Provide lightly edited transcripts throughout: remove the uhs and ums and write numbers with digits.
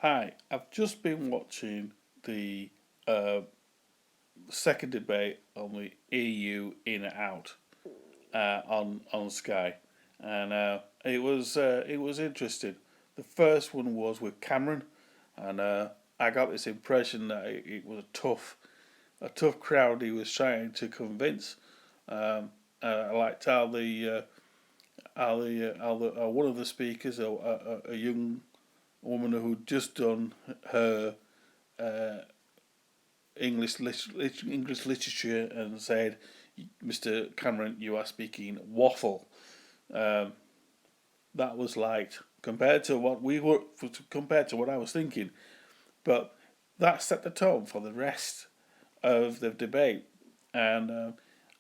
Hi, I've just been watching the uh, second debate on the EU in and out on Sky, and it was interesting. The first one was with Cameron, and I got this impression that it was a tough crowd he was trying to convince. I liked how one of the speakers, a young woman who'd just done her uh, English literature and said, "Mr. Cameron, you are speaking waffle." Um, that was liked compared to what I was thinking, but that set the tone for the rest of the debate, and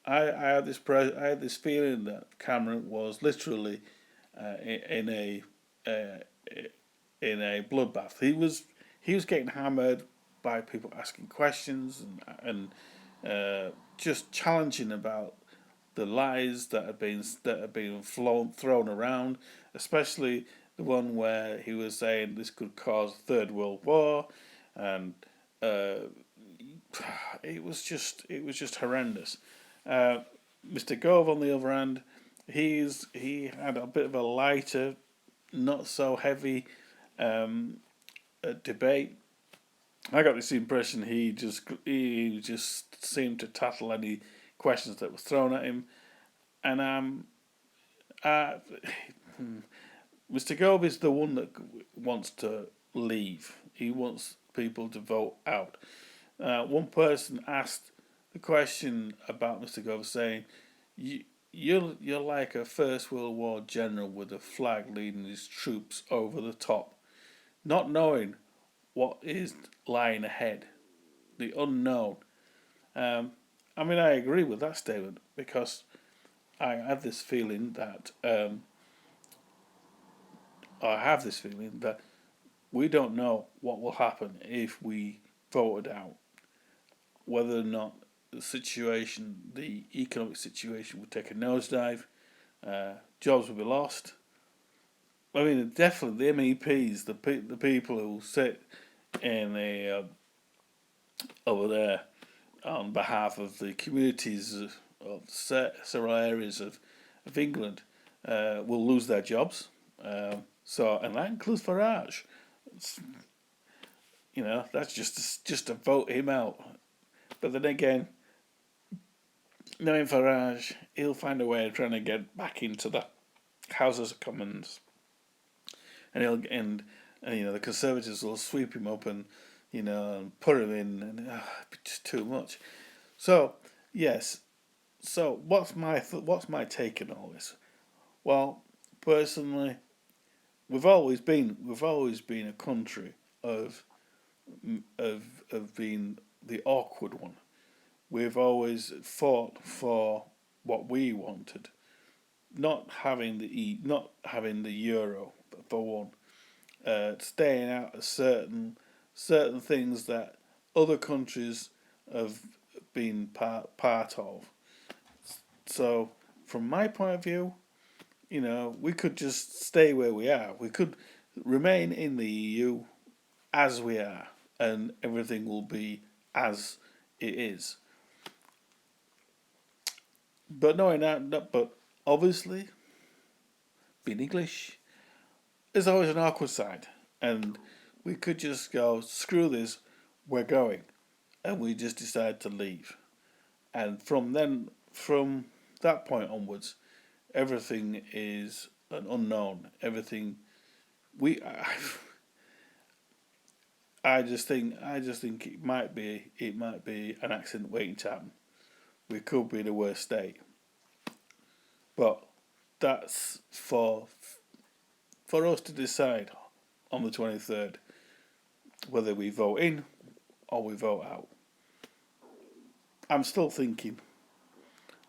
I had this feeling that Cameron was literally in a uh, in a bloodbath. He was getting hammered by people asking questions and just challenging about the lies that have been thrown around, especially the one where he was saying this could cause a third world war, and uh, it was just horrendous. Uh, Mr. Gove, on the other hand, he had a bit of a lighter, not so heavy debate. I got this impression he just seemed to tattle any questions that were thrown at him, and uh, Mr. Gove is the one that wants to leave. He wants people to vote out. One person asked the question about Mr. Gove, saying, "You're like a First World War general with a flag leading his troops over the top, not knowing what is lying ahead, the unknown." Um, I mean, I agree with that statement because I have this feeling that I have this feeling that we don't know what will happen if we voted out, whether or not the economic situation will take a nosedive, jobs will be lost. I mean, definitely the MEPs, the people who sit in over there on behalf of the communities of several areas of England will lose their jobs. And that includes Farage. It's, that's just to vote him out. But then again, knowing Farage, he'll find a way of trying to get back into the Houses of Commons, and the Conservatives will sweep him up and put him in, and just too much. So yes, so what's my take on all this? Well, personally, we've always been a country of of being the awkward one. We've always fought for what we wanted, not having the euro for one, staying out of certain things that other countries have been part of. So, from my point of view, we could just stay where we are. We could remain in the EU as we are, and everything will be as it is. But knowing but obviously, being English, there's always an awkward side, and we could just go screw this, we're going, and we just decide to leave. And from that point onwards, everything is an unknown. Everything we I just think it might be an accident waiting to happen. We could be in the worst state, but that's for us to decide on the 23rd whether we vote in or we vote out. I'm still thinking.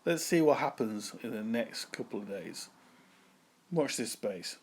Let's see what happens in the next couple of days. Watch this space.